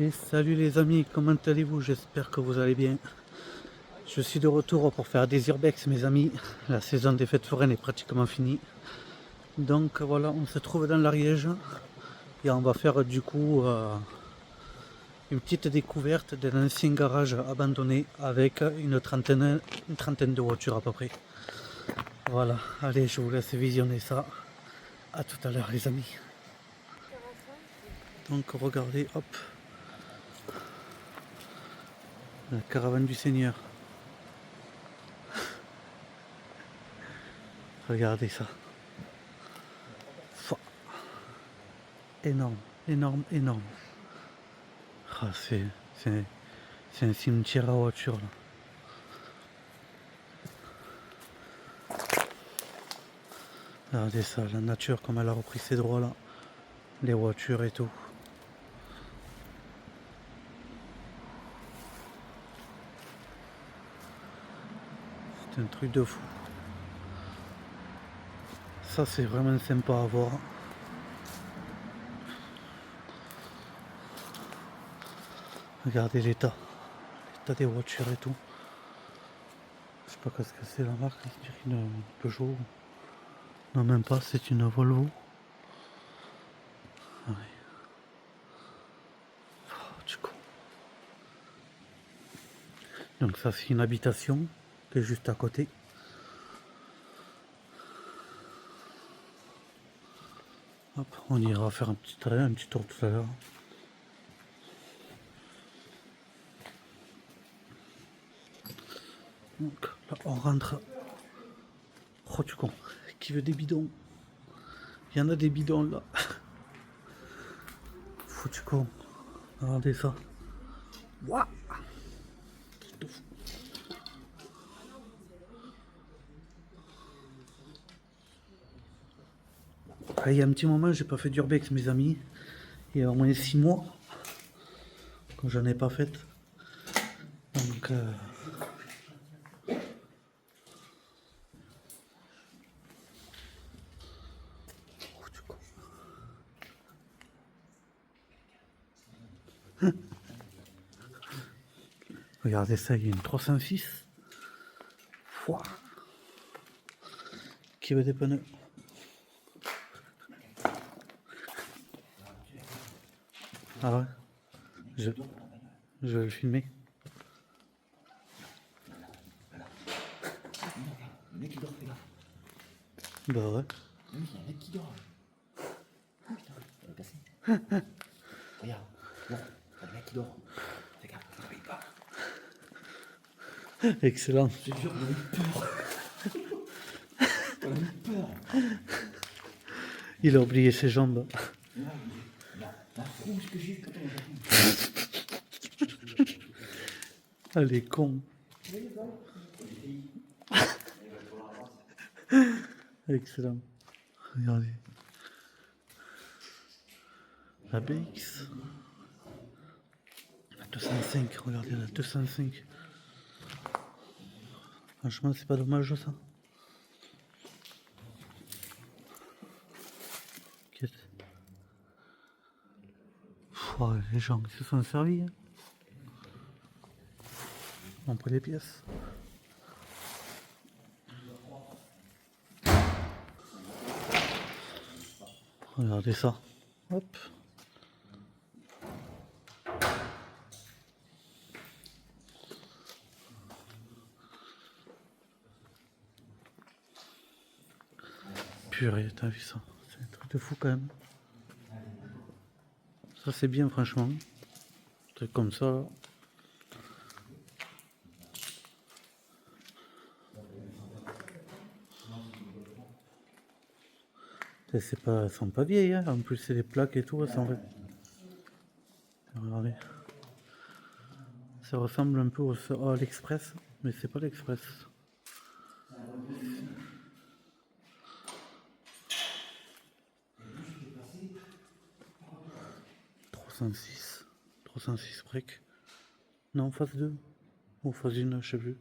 Et salut les amis, comment allez-vous? J'espère que vous allez bien. Je suis de retour pour faire des urbex mes amis. La saison des fêtes foraines est pratiquement finie. Donc voilà, on se trouve dans l'Ariège et on va faire du coup une petite découverte d'un ancien garage abandonné avec une trentaine de voitures à peu près. Voilà, allez, je vous laisse visionner ça. À tout à l'heure les amis. Donc regardez, hop, la caravane du Seigneur. Regardez ça. Énorme, énorme, énorme. Ah, c'est un cimetière à voiture là. Regardez ça, la nature comme elle a repris ses droits là. Les voitures et tout. C'est un truc de fou. Ça c'est vraiment sympa à voir. Regardez l'état. L'état des voitures et tout. Je sais pas ce que c'est la marque, je dirais une Peugeot. Non même pas, c'est une Volvo. Ah ouais. Oh, du coup. Donc ça c'est une habitation qui est juste à côté. Hop, on ira faire un petit tour tout à l'heure. Donc là on rentre. Oh tu con, qui veut des bidons? Il y en a des bidons là. Foutu con. Regardez ça. Waouh. Il y a un petit moment j'ai pas fait d'urbex mes amis. Il y a au moins 6 mois que j'en ai pas fait. Donc regardez ça, il y a une 306. Fouah. Qui veut des pneus? Ah ouais. Je, je vais le filmer. Le mec il dort, fais gaffe. Bah ouais. Oui, il y a un mec qui dort. Ah putain, il va casser. Regarde, bon, il y a le mec qui dort. Fais gaffe, il réveille pas. Excellent. Je te jure, on a eu peur. On a eu peur. Il a oublié ses jambes. La frousse que j'ai quand on Ah les cons. Excellent. Regardez. La BX. La 205, regardez la 205. Franchement, c'est pas dommage ça. Oh, les gens qui se sont servis. Hein. On prend les pièces. Regardez ça. Hop. Purée, t'as vu ça? C'est un truc de fou quand même. Ça c'est bien franchement. Un truc comme ça. C'est pas, elles sont pas vieilles, hein. En plus c'est des plaques et tout, elles sont vraies. Regardez. Ça ressemble un peu à l'Express, mais c'est pas l'Express. 306. 306 break. Non, phase 2. Ou phase 1, je sais plus.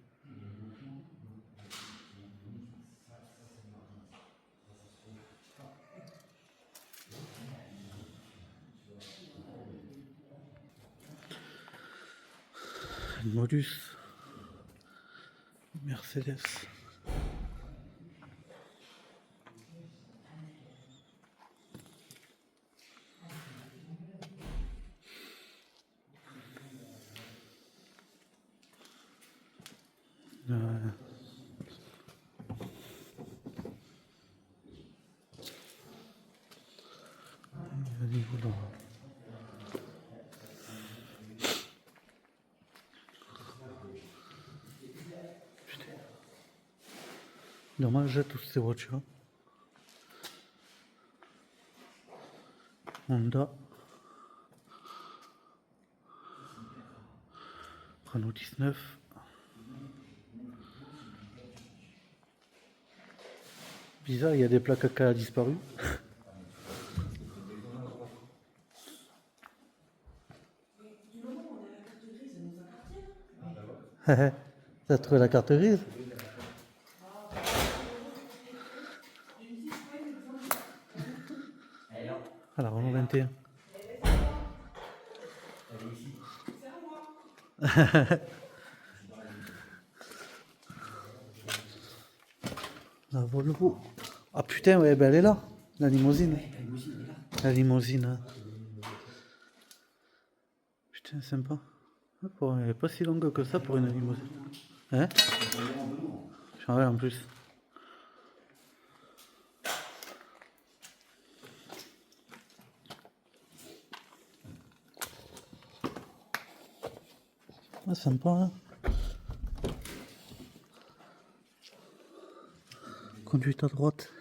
Une Modus. Mercedes. Dommage toutes ces voitures. Honda. Renault 19. Bizarre, il y a des plaques qui ont disparu. T'as trouvé la carte grise? Alors, Renault 21. La Volvo. Ah putain, ouais, ben elle est là, la limousine. La limousine. Hein. Putain, sympa. Elle est pas si longue que ça pour une limousine. Hein? Ouais, en plus. Ah, sympa, hein? Conduite à droite.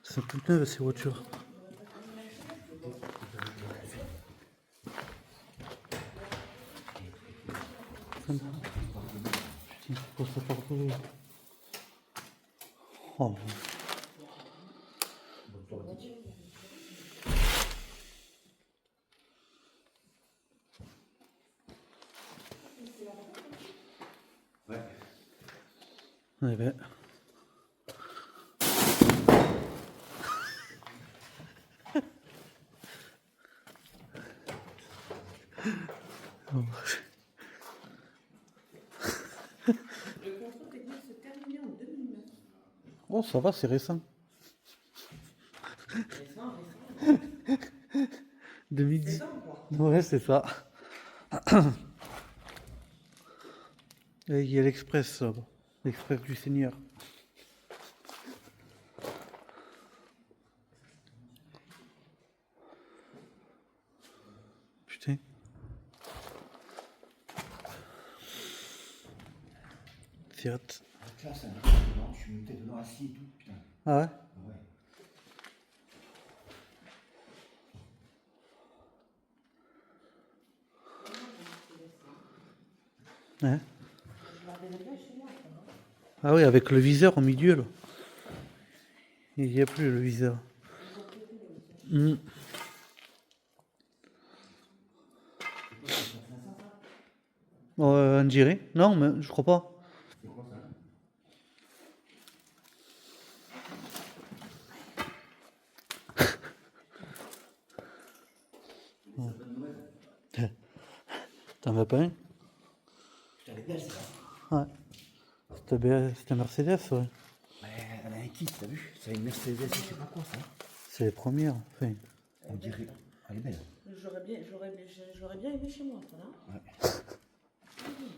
C'est toutes neuves ces voitures. Sympa. Putain, pour ça partout. Oh. Ouais, ben. Oh. Le contrôle technique se terminait en 2009. Oh, ça va, c'est récent. Récent. 2010. 16 ans, quoi. Ouais, c'est ça. Et il y a l'Express, là-bas. L'Express du Seigneur. Putain. Fiat. Là, c'est un truc dedans, je suis monté dedans assis et tout, putain. Ah ouais? Ouais. Hein? Je la verrai bien chez moi, ça, non? Ah oui, avec le viseur au milieu, là. Il n'y a plus le viseur. Mm. On dirait. Non, mais je crois pas. C'est quoi ça? T'en veux pas un? Putain, elle est belle, celle-là. Ouais. C'était Mercedes, ouais. Elle a un kit, t'as vu? C'est une Mercedes, je sais pas quoi ça. C'est les premières. Enfin, On dirait. Elle est belle. J'aurais bien aimé chez moi, ça, non? Ouais.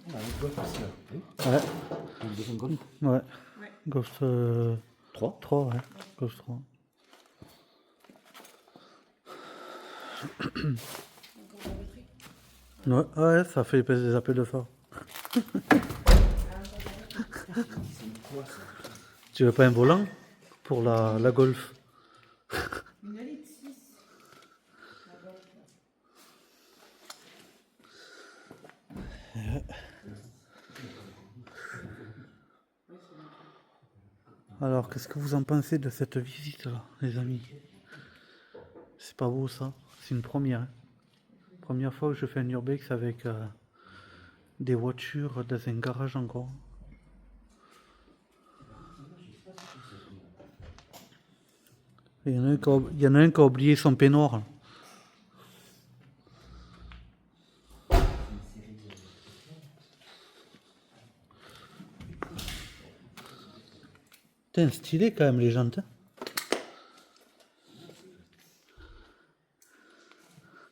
On a une Golf aussi là. T'as vu? ouais. Une deuxième Golf. Ouais. Ouais. Golf 3. 3, ouais. Golf 3. Encore la batterie. Ouais, ouais, ça fait des appels de phare. C'est quoi ça? Tu veux pas un volant pour la Golf? Une Elite 6. La Golf, là. Oui, c'est bien. Alors, qu'est-ce que vous en pensez de cette visite là, les amis? C'est pas beau ça? C'est une première. Hein. Première fois que je fais un urbex avec des voitures dans un garage encore. Il y en a un qui a oublié son peignoir. Là. Putain, stylé quand même les jantes. Hein.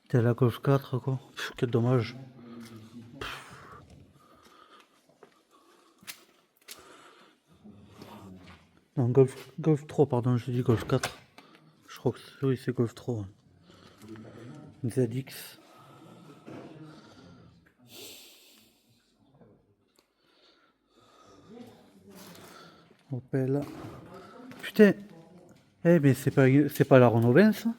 T'es la Golf 4 quoi. Pff, quel dommage. Non, Golf 3, pardon, je dis Golf 4. Je crois que oui, c'est Golf 3. ZX. Opel. Putain. Eh mais c'est pas la Renault 20 ça.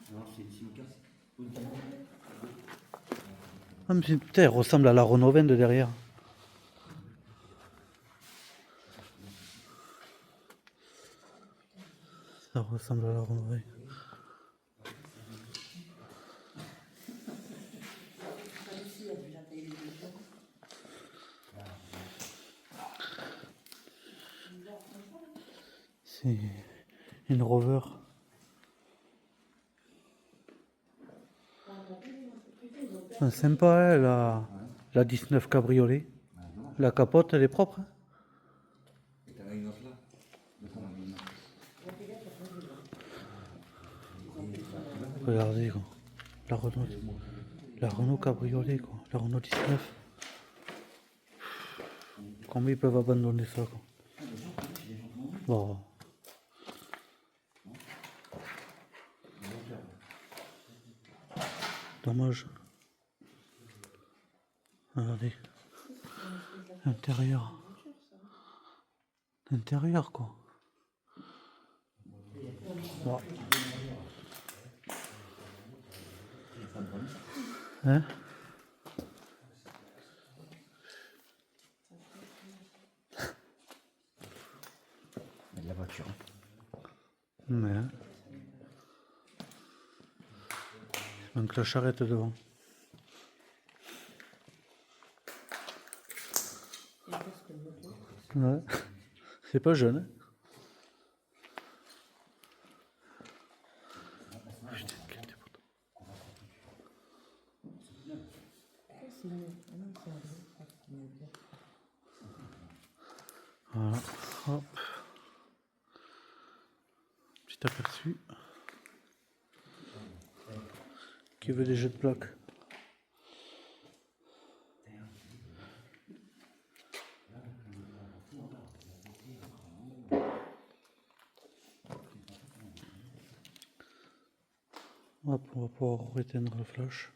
Ah, mais putain, elle ressemble à la Renault 20 de derrière. Ça ressemble à la Renault 20. C'est une Rover. C'est sympa, hein, la 19 cabriolet. La capote, elle est propre. Hein. Regardez, quoi. La Renault cabriolet, quoi. La Renault 19. Comment ils peuvent abandonner ça, quoi. Bon. Dommage. Regardez. Intérieur. Intérieur, quoi. Bon. Hein? Il y a de la voiture. Mais. Donc la charrette devant. Ouais. C'est pas jeune. Hein. Putain, quel dépourvu. Voilà. Hop. Petit aperçu. Qui veut des jeux de plaques? Hop, on va pouvoir éteindre le flash.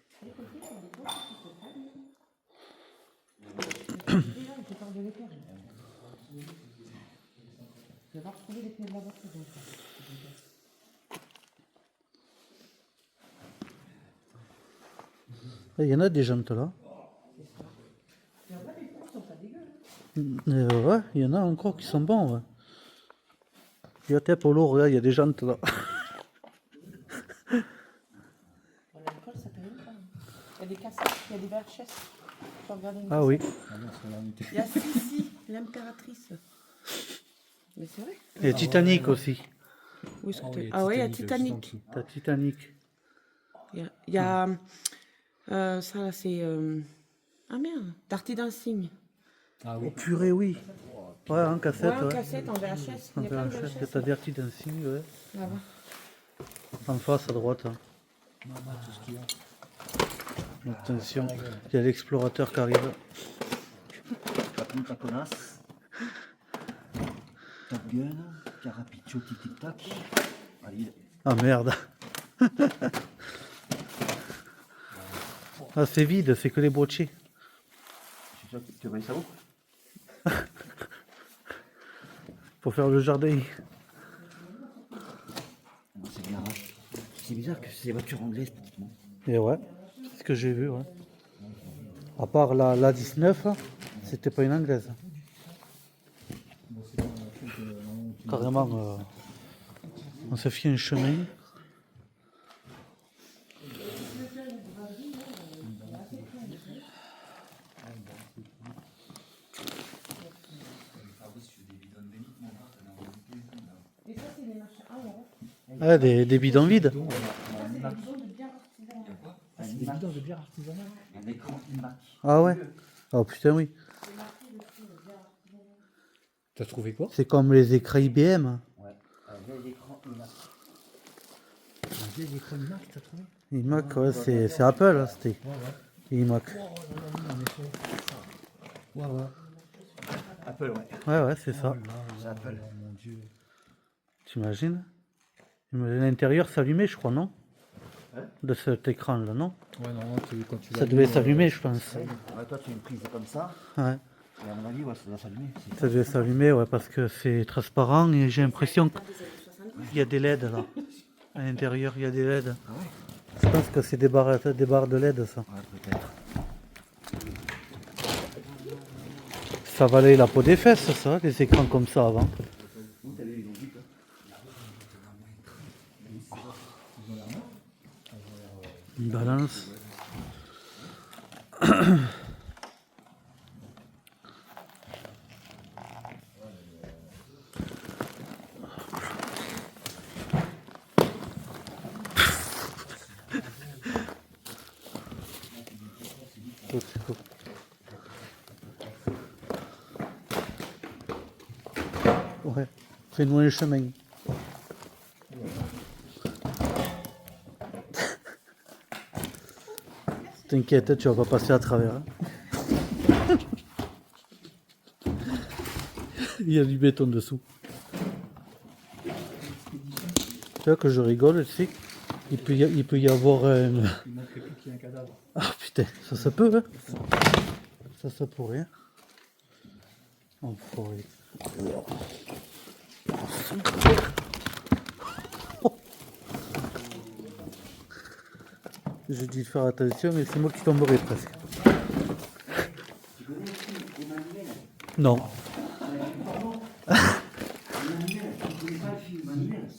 Il y en a des jantes là. Ouais, il y en a encore qui sont bons. Ouais. Il y a tes Polo, regarde, il y a des jantes là. Il y a des cassettes, il y a des VHS. Tu peux regarder une Ah oui. cassette. Il y a Sissi, l'impératrice. Mais c'est vrai. Il y a Titanic aussi. Où est-ce que ah oui, il y a Titanic. T'as Titanic. Il y a ça là, c'est ah merde, Dirty Dancing. Ah Oh purée, oui. Ouais, en cassette. Ouais, en Ouais. cassette, en VHS. En Il y a plein de VHS, VHS. t'as Dirty Dancing, ouais. Là-bas. En face à droite. Hein. tout ce qu'il y a. Attention, il y a l'explorateur qui arrive. Tu as ta connasse. Top Gun, Carapiccio, tic tic tac. Allez. Ah merde. Ah, c'est vide, c'est que les brochés. Je suis sûr que tu veux ça où? Pour faire le jardin. C'est bien. Hein. C'est bizarre que c'est des voitures anglaises pratiquement. Et ouais, c'est ce que j'ai vu, ouais. À part la 19, c'était pas une anglaise. Carrément, on s'est fait un chemin. Et ça, c'est des machins. Ah ouais. Ah, des bidons vides. On a un iMac. Un bidon de bière artisanale. Un écran iMac. Ah ouais. Oh putain, oui. T'as trouvé quoi? C'est comme les écrans IBM. Ouais, un vieil écran iMac. Un vieil écran iMac, t'as trouvé? iMac, ouais, c'est Apple, hein, c'était iMac. Ouais, ouais. Apple, ouais. Ouais, ouais, c'est ça. C'est Apple. Mon Dieu. T'imagines? L'intérieur s'allumait, je crois, non? Hein? De cet écran-là, non? Ouais, non, quand tu Ça devait s'allumer, je pense. Ouais, toi, tu as une prise comme ça. Ouais. Et à mon avis, ouais, ça doit s'allumer. Ça devait s'allumer, ouais, parce que c'est transparent et j'ai l'impression qu'il y a des LED là. À l'intérieur, il y a des LED. Ah ouais? Je pense que c'est des barres de LED, ça. Ouais, peut-être. Ça valait la peau des fesses, ça, les écrans comme ça avant. Où t'as les longues, toi? Une balance. Tout, c'est tout. Ouais, fais-nous un chemin. T'inquiète, tu vas pas passer à travers. Hein. Il y a du béton dessous. Tu vois que je rigole, tu sais. Il peut y avoir un... Il manquerait plus qu'il y ait un cadavre. Ah putain, ça se peut, hein. Ça pourrait. Hein. On pourrait. J'ai dû faire attention, mais c'est moi qui tomberai presque. Non.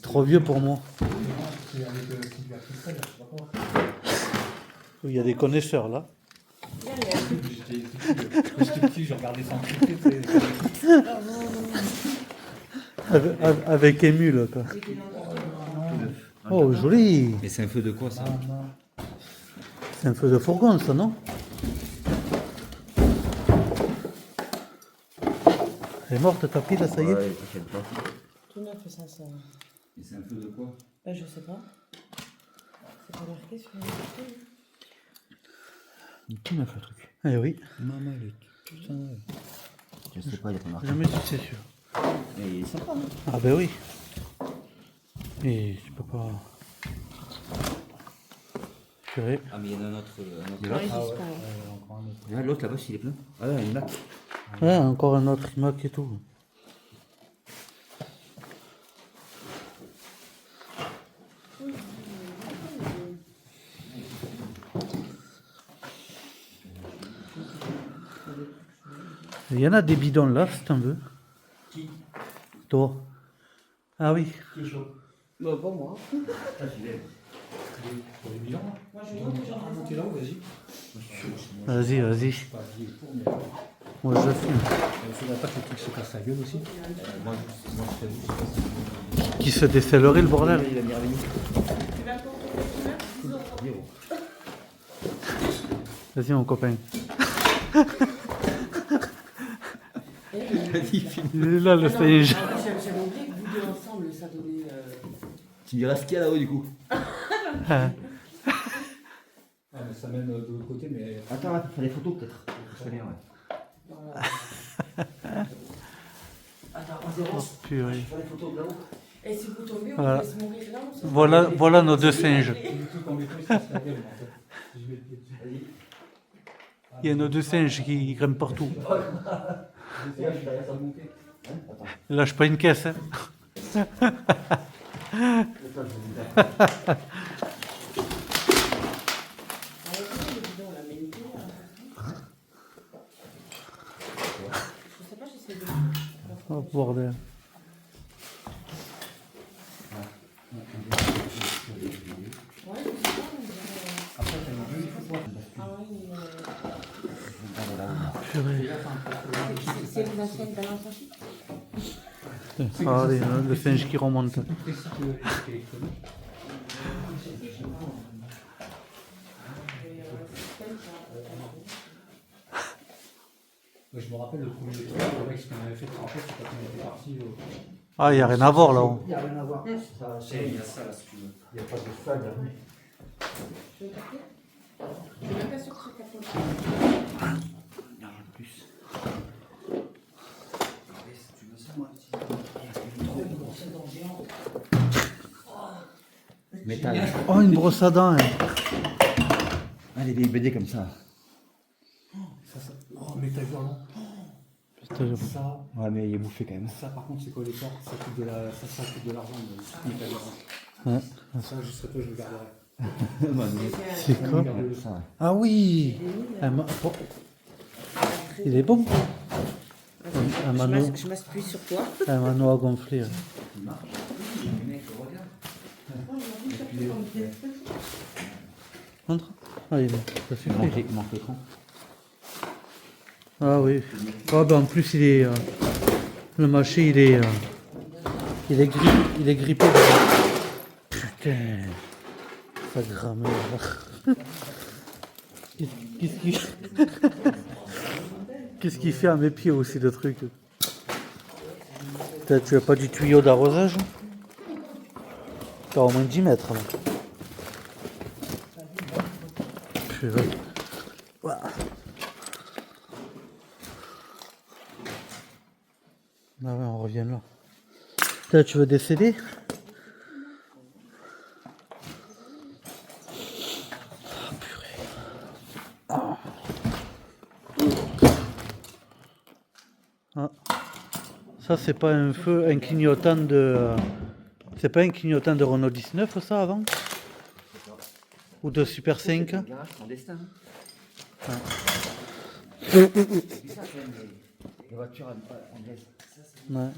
Trop vieux pour moi. Il y a des connaisseurs là. J'étais petit, je regardais sans critique. Avec émule quoi. Oh joli. Mais c'est un feu de quoi ça? C'est un feu de fourgon ça non? Elle est morte ta pile, ça y est? Ouais, t'inquiète pas. Tout neuf, ça. Et c'est un feu de quoi? Ben, je sais pas. C'est pas marqué sur le marqué. Tout neuf le truc. Eh oui. Maman, il est putain. Je sais pas, il y a pas marqué. Jamais su, c'est sûr. Mais il est sympa, hein? Ah ben oui. Et je peux pas... Purée. Ah, mais il y en a un autre. Ouais, j'espère. Là, l'autre là-bas, il est plein. Ah ouais, il y en a. Ouais, encore un autre iMac et tout. Il y en a des bidons là, si t'en veux. Qui? Toi. Ah oui. Qui est chaud? Bah, pas moi. Ah, j'y vais. Pour les bilans? Moi, je vais monter là-haut, vas-y. Vas-y, vas-y. Pas habillé pour, mais. Moi je filme. Il faudrait pas que le truc se casse la gueule aussi. Moi, je fais juste. Qui se décellerait le bordel. Il a mis avec nous. Vas-y mon copain. Vas-y, filme. Il est là le singe. J'avais oublié que vous deux ensemble, ça donnait. Tu diras ce qu'il y a là-haut du coup. Ah. Ah, mais ça mène de l'autre côté, mais. Attends, on va faire des photos peut-être. Je fais bien, ouais. Voilà. Attends, on zéro. Oh, purée. Je fais des photos de là-haut. Et si vous tombez, vous Voilà. pouvez se mourir là. Voilà nos deux singes. Tout en béton, il se casse la gueule, en fait. Si je mets le pied dessus. Vas-y. Il y a nos deux singes qui grimpent partout. J'essaie, je vais ça monter. Attends. Lâche pas une caisse. Hein. Oh bordel. Purée. C'est une ancienne balance en chiffre. Regardez, le singe qui remonte. Plus précis que l'électronique. Ouais, je me rappelle le premier truc, le mec, ce qu'on avait fait, en fait, c'est quand on était parti. Ah, il n'y a rien à voir là-haut. Il n'y a rien à voir. Ça, il y a ça là, si tu veux. Il n'y a pas de fan là. Je vais taper. Je suis même pas sûre que c'est capable. Il n'y a rien de plus. Regardez, si tu veux ça, moi, si métal. Oh, une brosse à dents. Hein. Ah, les vieilles BD comme ça. Ça. Oh, métal hurlant. Putain, Ça. Ouais, mais il est bouffé quand même. Ça, par contre, c'est quoi les portes? Ça coûte de l'argent, le métal hurlant. ouais. Ça, je serais toi, je le garderais. C'est quoi? Regardez ça, ouais. Ah oui. Il est bon. Un mano, Je m'appuie sur toi. un mano à gonfler. Ouais. Montre. Ah, il est. Ça suffit. Il manque l'écran. Ah oui. Ah, ben, en plus, il est. Le marché, il est. Il est grippé. Putain. Sa grammaire. Qu'est-ce qu'il. Qu'est-ce qu'il fait à mes pieds aussi, le truc? Putain, tu as pas du tuyau d'arrosage? T'as au moins 10 mètres là. Purée. Ouah. Ah ouais, on revient là. Putain, tu veux décéder? Ah. Ça, c'est pas un feu, un clignotant de. C'est pas un clignotant de Renault 19, ça, avant? Ou de Super 5? Son destin. Ouais. Les voitures anglaises. Ouais.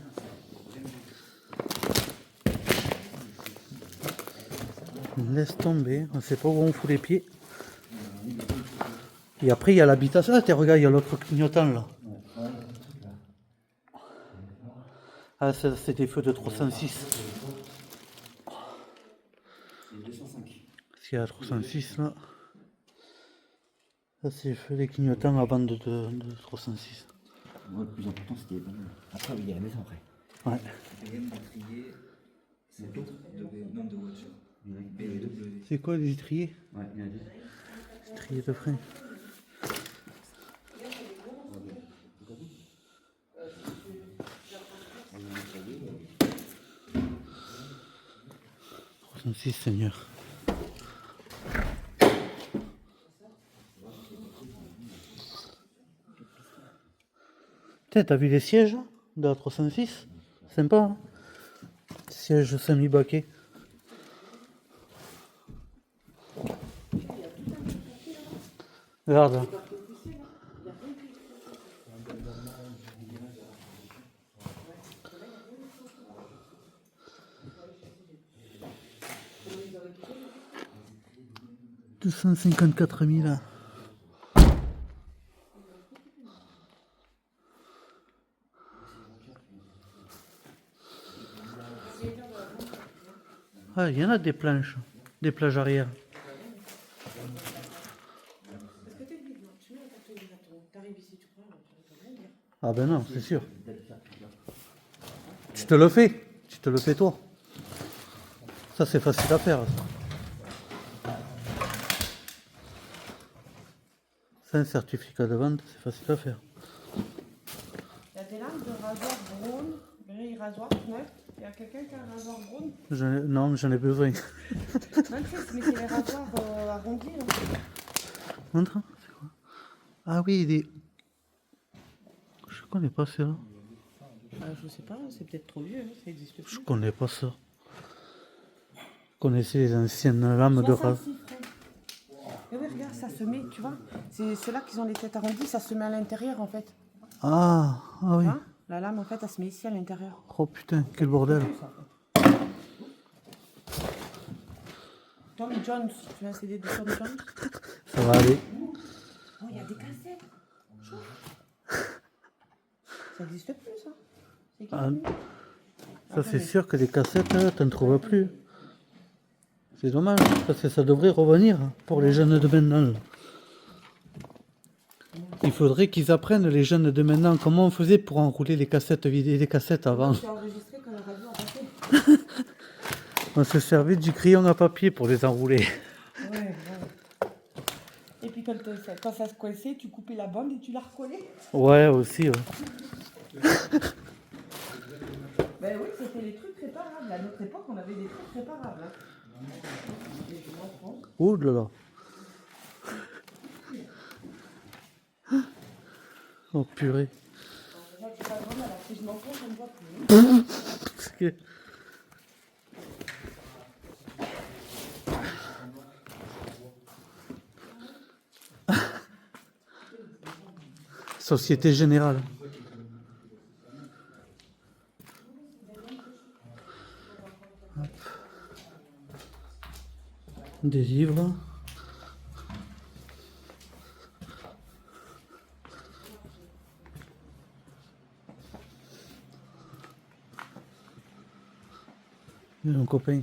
Laisse tomber, on sait pas où on fout les pieds. Et après, il y a l'habitation. Ah, tiens, regarde, il y a l'autre clignotant là. Ah, ça, c'est des feux de 306. C'est 205. S'il y a 306 là. Ça, c'est les feux des clignotants avant de 306. Moi, le plus important, c'était. Après, il y a la maison après. Ouais. BM d'étrier, c'est le nombre de voitures. BMW. C'est quoi les étriers? Ouais, il y en a deux. Étriers de frein. Si, Seigneur. T'as vu les sièges de la 306? Sympa, hein? Siège semi-baquet. Regarde. « 254 000. Ah, il y en a des planches, des plages arrière. Ah ben non, c'est sûr. Tu te le fais toi. Ça c'est facile à faire. C'est un certificat de vente, c'est facile à faire. Il y a des lames de rasoir Braun, gris rasoir neuf. Il y a quelqu'un qui a un rasoir Braun? Non, j'en ai besoin. 26, mais c'est les rasoirs arrondis. Là. Montre, c'est quoi? Ah oui, il est. Je connais pas ça. Je sais pas, c'est peut-être trop vieux, hein, ça existe plus. Je connais pas ça. Je connaissais les anciennes lames de rasoir. 66 francs. Et oui, regarde, ça se met, tu vois. C'est ceux-là qui ont les têtes arrondies, ça se met à l'intérieur en fait. Ah oui. Hein, la lame en fait, elle se met ici à l'intérieur. Oh putain, quel bordel. Tom Jones, tu veux un CD de Tom Jones? Ça va aller. Oh, il y a des cassettes. Ça existe plus, ça. C'est qui? Ça, c'est sûr que des cassettes, t'en trouves plus. C'est dommage, parce que ça devrait revenir pour les jeunes de maintenant. Là. Il faudrait qu'ils apprennent, les jeunes de maintenant, comment on faisait pour enrouler les cassettes, vider les cassettes avant. C'est enregistré quand la radio a passé. On se servait du crayon à papier pour les enrouler. Ouais. Et puis quand ça se coinçait, tu coupais la bande et tu la recollais. Ouais, aussi. Ouais. Ben oui, c'était les trucs réparables. À notre époque, on avait des trucs réparables. Hein. Et je m'en prends. Ouh là là. Oh purée. Alors, déjà, tu pas grande, alors si je m'en prends, je ne vois plus. Parce que- Société Générale. Hop. Des livres. Et mon copain.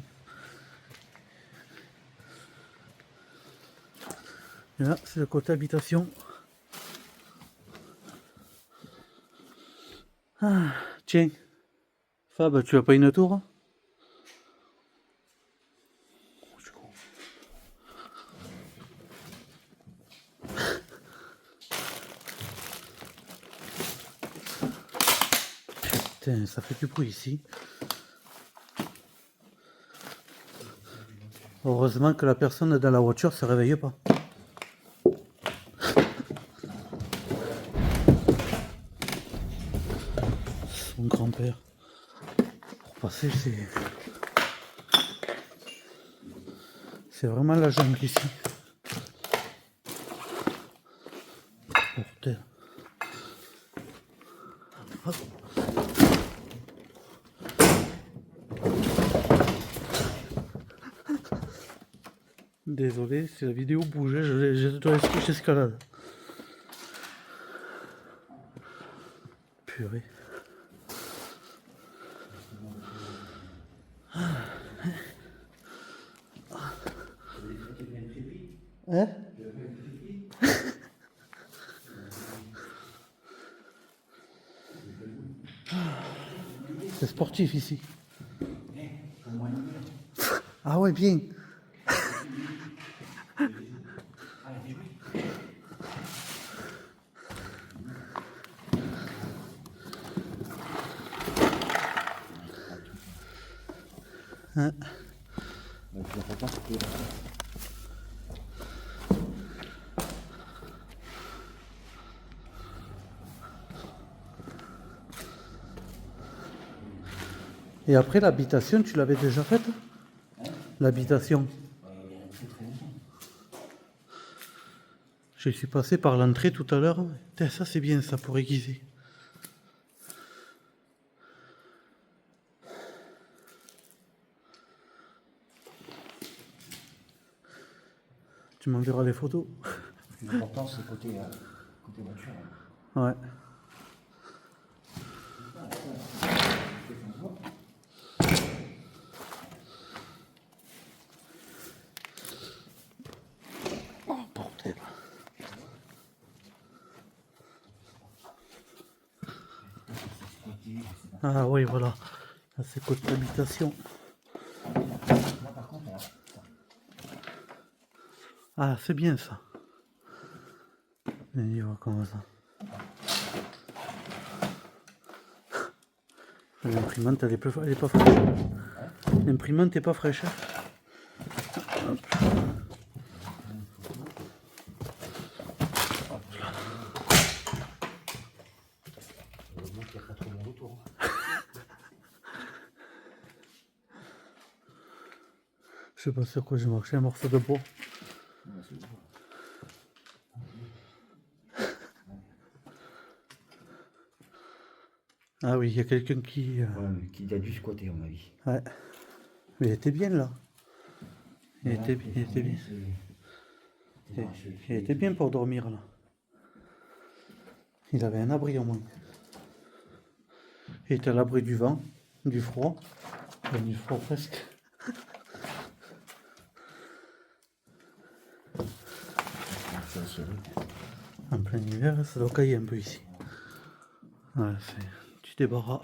Et là, c'est le côté habitation. Ah, tiens. Fab, tu as pas une tour? Oh, je suis con. Putain, ça fait du bruit ici. Heureusement que la personne dans la voiture se réveille pas. Son grand-père. Pour passer, c'est vraiment la jungle ici. Bordel. Hop. Désolé, si la vidéo bougeait, j'escalade. Purée. Hein? C'est sportif ici. Ah ouais, bien. Hein? Et après, l'habitation, tu l'avais déjà faite? L'habitation. Je suis passé par l'entrée tout à l'heure. Putain, ça, c'est bien, ça, pour aiguiser. Tu m'enverras les photos. L'important, c'est côté voiture. Ouais. Oh, bordel. Ah oui, voilà. Là, c'est côté habitation. Moi, par contre, là, Ah, c'est bien ça. Et on va comme ça. L'imprimante, elle est pas fraîche. L'imprimante est pas fraîche. Hop. heureusement qu'il n'y a pas trop de monde autour. Je sais pas sur quoi j'ai marché, un morceau de bois. Ah oui, il y a quelqu'un qui... Qui a dû squatter, à mon avis. Ouais. Mais il était bien là. Il était bien. Il était bien pour dormir là. Il avait un abri au moins. Il était à l'abri du vent. du froid. Enfin, du froid presque. C'est un ciel. En plein hiver, ça doit cailler un peu ici. Ouais, c'est du débarras.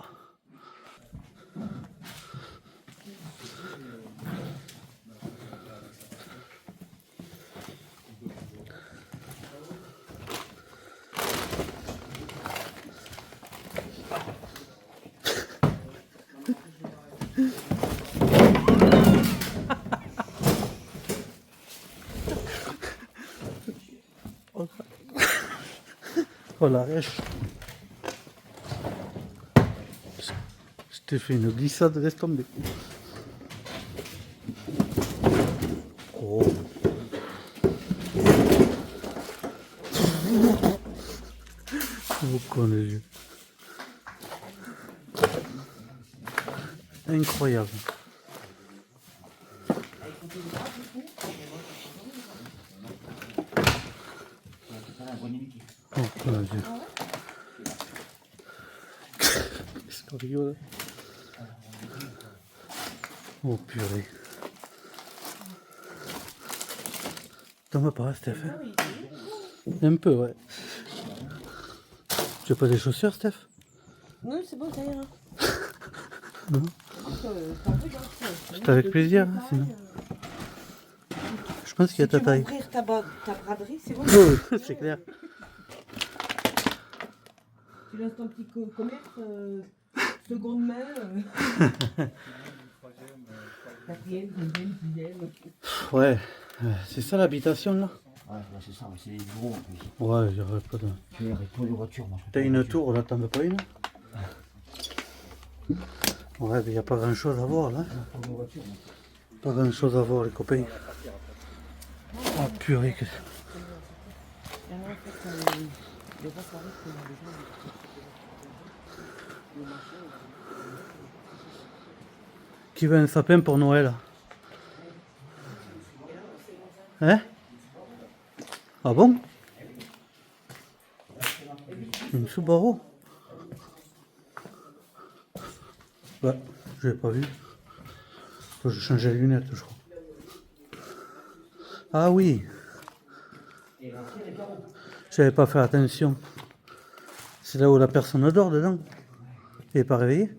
Oh la rêche. Je t'ai fait une glissade, laisse tomber. Oh. Oh con les yeux. Incroyable. Oh con les yeux. Qu'est-ce qu'on rigole? Oh purée. T'en veux pas, Steph? Un peu, ouais. Tu as pas des chaussures, Steph? Non, c'est bon, ça ira. Non. C'est avec plaisir, hein, sinon. Je pense qu'il y a ta taille. Ouvrir ta braderie, c'est bon. C'est clair. Tu lances ton petit commerce, seconde main. Quatrième, deuxième, sixième. Ouais, c'est ça l'habitation là? Ouais, c'est ça, c'est les bureaux en plus. Ouais, j'aurais pas de. Tu verrais pour les voitures, moi. T'as une tour là, t'en veux pas une? Ouais, mais y a pas grand chose à voir là. Pour les voitures, moi. Pas grand chose à voir, les copains. Ah purée, que. Qui veut un sapin pour Noël? Hein? Ah bon? Une Subaru? Ouais, je l'ai pas vu. Faut que je change les lunettes, je crois. Ah oui. J'avais pas fait attention. C'est là où la personne dort dedans. Elle est pas réveillée.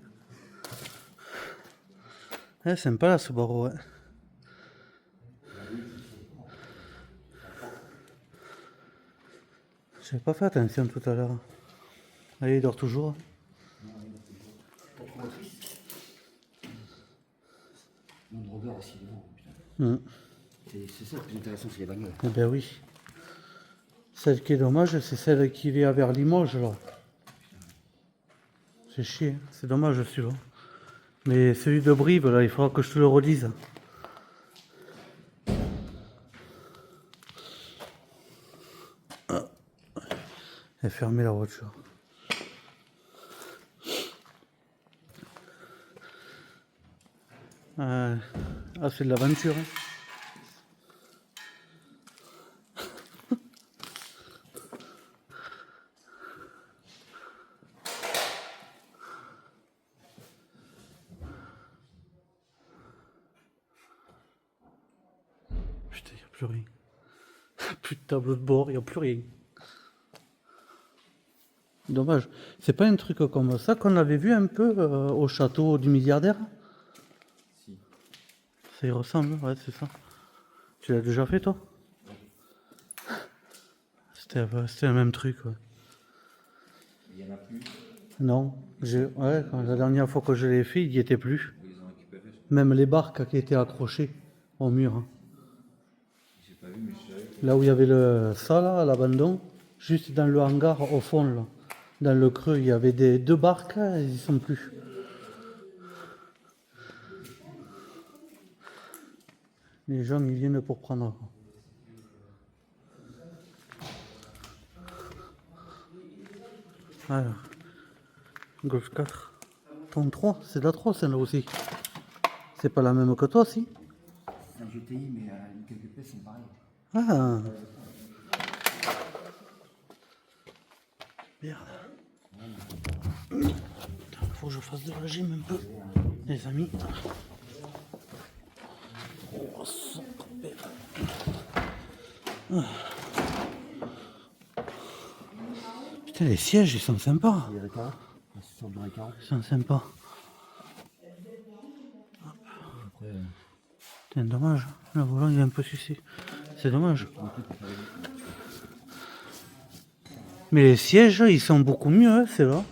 Ouais, sympa la Subaru, ouais. J'avais pas fait attention tout à l'heure. Allez, il dort toujours. Mon drogueur aussi, devant, putain. C'est ça le plus intéressant, c'est les bagnoles. Eh ben oui. Celle qui est dommage, c'est celle qui vient vers Limoges, là. C'est chier, c'est dommage celui-là. Mais celui de Brive, là, il faudra que je te le redise. Ah. Elle est fermée la voiture. Ah, c'est de l'aventure. Hein. Putain, il n'y a plus rien. Plus de tableau de bord, il n'y a plus rien. Dommage. C'est pas un truc comme ça qu'on avait vu un peu au château du milliardaire? Si. Ça y ressemble, ouais, c'est ça. Tu l'as déjà fait, toi? C'était le même truc, ouais. Il y en a plus. Non, ouais, la dernière fois que je l'ai fait, il n'y était plus. Ils les ont récupérés. Même les barques qui étaient accrochées au mur. Hein. J'ai pas vu, mais je savais que. Là où il y avait ça, là, à l'abandon, juste dans le hangar, au fond, là, dans le creux, il y avait deux barques, là, ils n'y sont plus. Les gens, ils viennent pour prendre. Quoi. Alors, Golf 4. 33, c'est de la 3, celle-là aussi. C'est pas la même que toi, si? C'est un GTI, mais quelques pièces sont pareilles. Ah. Merde. faut que je fasse de la gym un peu, les amis. Oh, ça, putain, les sièges, ils sont sympas. Il y a récaro. C'est sur du récaro. Ils sont sympas. Après, Putain, dommage. Le volant, il est un peu sucé. C'est dommage. Mais les sièges, ils sont beaucoup mieux, hein, c'est là.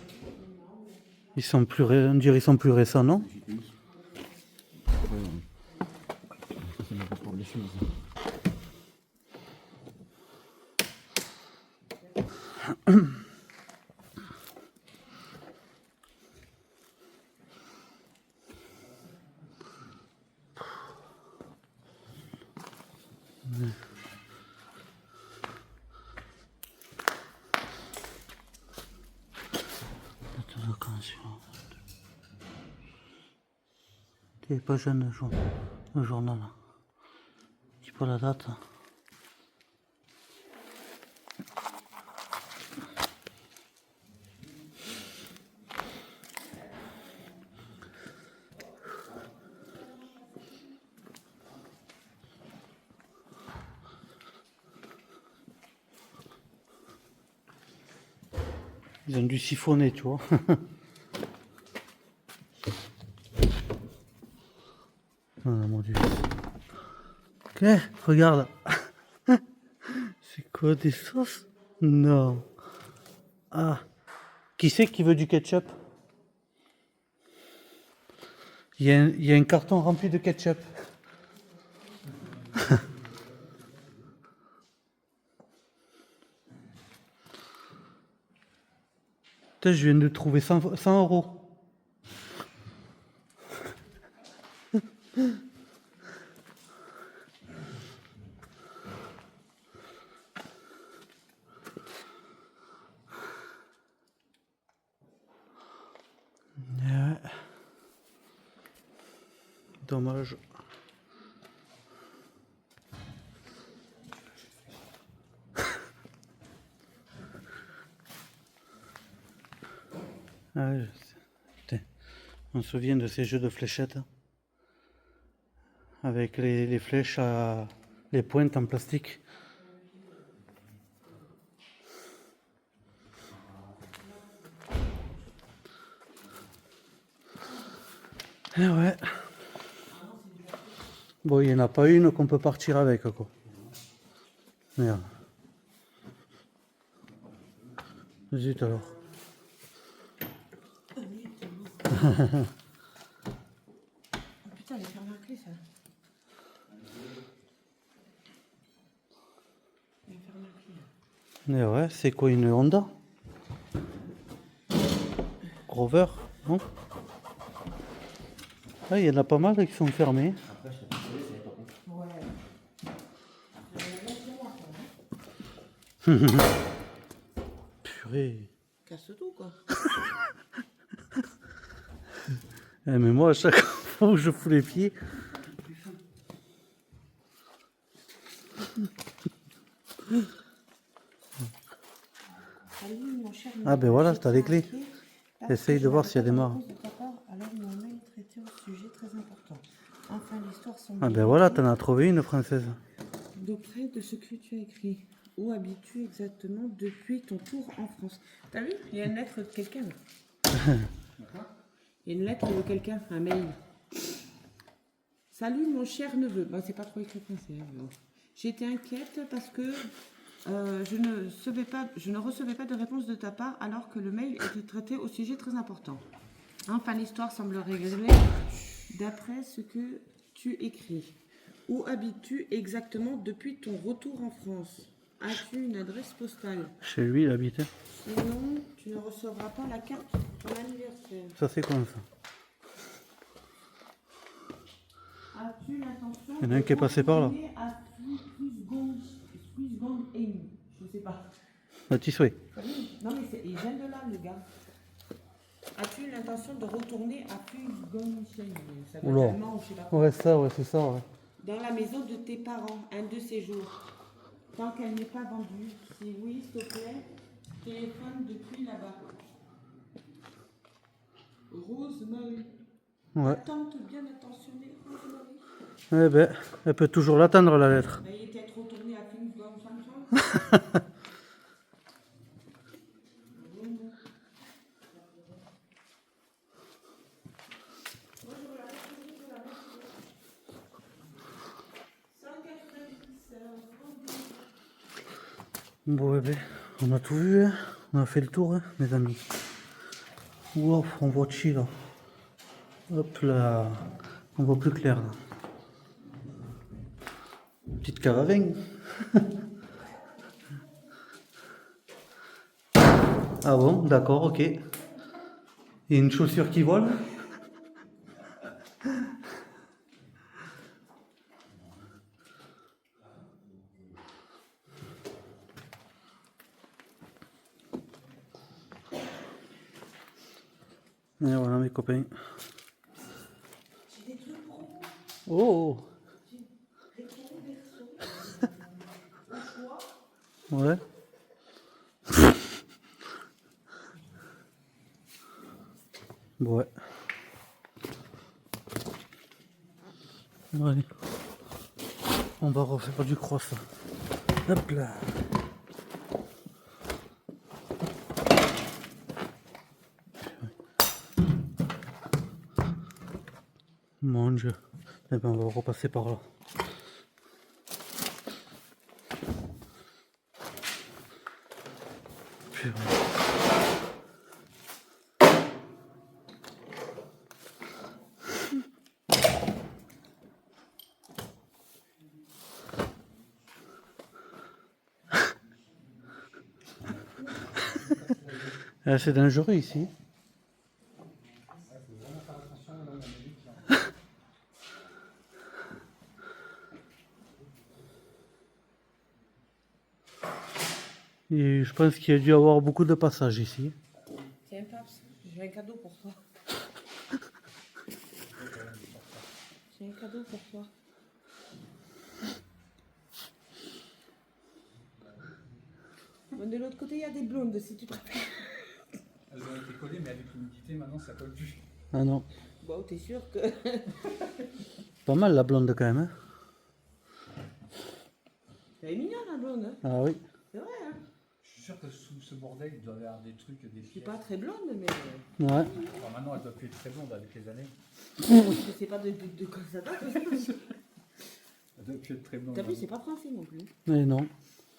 Ils sont plus, on dirait qu'ils sont plus récents, non? ça c'est la pour les choses. T'es pas jeune le journal. Dis pas la date. Ils ont dû siphonner, tu vois. Oh mon dieu. Ok, regarde. C'est quoi des sauces? Non. Ah. Qui c'est qui veut du ketchup? Il y a un carton rempli de ketchup. Putain, je viens de trouver 100 €. Ouais. Dommage. Ah ouais, putain. On se souvient de ces jeux de fléchettes avec les flèches à les pointes en plastique. Eh ouais. Bon, il n'y en a pas une qu'on peut partir avec, quoi. Merde. Zut alors. Putain, elle est fermée à clé, ça. Elle est fermée à clé. Eh ouais, c'est quoi une Honda? Rover, non? Ah, il y en a pas mal qui sont fermés. Purée. Casse tout, quoi. Eh, mais moi, à chaque fois où je fous les pieds, Salut, mon cher. ah ben voilà, t'as les clés. Parce Essaye que de je voir n'avais s'il y a pas des de morts. réponse de ta part, alors mon mail traitait au sujet très important. Enfin, l'histoire semble Ah ben voilà, t'en as trouvé une française. d'auprès de ce que tu as écrit. Où habites-tu exactement depuis ton tour en France? T'as vu? Il y a une lettre de quelqu'un. Il y a une lettre de quelqu'un, un mail. Salut mon cher neveu. Bon, c'est pas trop écrit français. Hein, mais bon. J'étais inquiète parce que je ne recevais pas de réponse de ta part alors que le mail était traité au sujet très important. Enfin, l'histoire semble réglée d'après ce que tu écris. Où habites-tu exactement depuis ton retour en France? As-tu une adresse postale? Chez lui, il habitait. Sinon, tu ne recevras pas la carte pour ton anniversaire. Ça, c'est comme ça. As-tu l'intention Il y en a un qui est passé par là. retourner à Swissgong-Heim? Je sais pas. Petit souhait. Non, mais il vient de là, le gars. As-tu l'intention de retourner à Swissgong-Heim? Ça doit être Oula. allemand ou je sais pas quoi. Ouais, ça, ouais, c'est ça, ouais. Dans la maison de tes parents, un de ces jours. Tant qu'elle n'est pas vendue. Si oui, s'il te plaît, téléphone depuis là-bas. Rosemary. Ouais. Tante bien attentionnée, Rosemary. Eh ben, elle peut toujours l'attendre la lettre. Elle était trop tournée à Things Gone Central. Bon, eh ben, on a tout vu, hein. On a fait le tour, hein, mes amis. Wow, on voit chill là. Hop là, on voit plus clair là. Petite cave à vin. Ah bon, d'accord, ok. Et une chaussure qui vole. Et voilà mes copains. Oh. Ouais. Ouais. Bon, allez. On va refaire du cross. Hop là. Mon Dieu. Eh ben, on va repasser par là. Purée. Ah, c'est dangereux ici. Et je pense qu'il y a dû avoir beaucoup de passages ici. Tiens, Paps, j'ai un cadeau pour toi. J'ai un cadeau pour toi. Bon, de l'autre côté, il y a des blondes, si tu préfères. Elles ont été collées, mais avec l'humidité, maintenant ça colle plus. Ah non. Bon, t'es sûr que... Pas mal la blonde quand même. Hein. Elle est mignonne, la blonde, hein. Ah oui. C'est vrai, hein. Je suis sûr que sous ce bordel, il doit y avoir des trucs, des Je suis pièces. pas très blonde, mais... Ouais. Alors maintenant, elle doit plus être très blonde avec les années. Je sais pas de quoi ça date. Elle doit plus être très blonde. T'as vu, c'est pas français non plus. Mais non.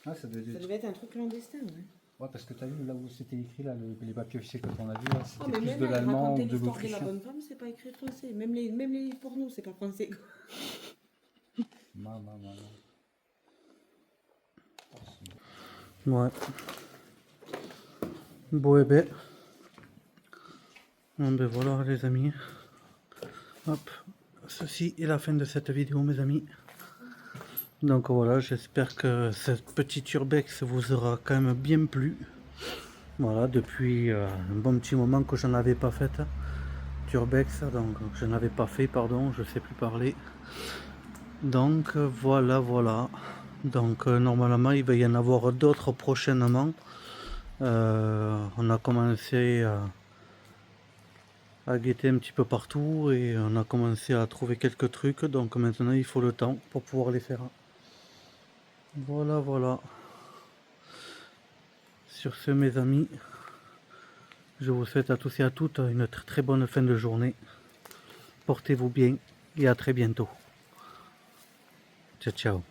Ah, ça doit être... Ça devait être un truc clandestin, ouais. Ouais, parce que t'as vu là où c'était écrit, là, les papiers officiels que t'en as vu, là, Oh, c'était mais plus même de elle l'allemand racontait ou de l'histoire de la l'autrichien. bonne femme, c'est pas écrit français. Même les livres pour nous, c'est pas français. Maman. Ouais. Bon, et ben. Bon, ben voilà, les amis. Hop. Ceci est la fin de cette vidéo, mes amis. Donc voilà, j'espère que cette petite urbex vous aura quand même bien plu. Voilà, depuis un bon petit moment que j'en avais pas faite. Urbex, donc je n'avais pas fait, pardon, je sais plus parler. Donc voilà. Donc normalement il va y en avoir d'autres prochainement. On a commencé à guetter un petit peu partout et on a commencé à trouver quelques trucs. Donc maintenant il faut le temps pour pouvoir les faire. Voilà. Sur ce, mes amis, je vous souhaite à tous et à toutes une très bonne fin de journée. Portez-vous bien et à très bientôt. Ciao.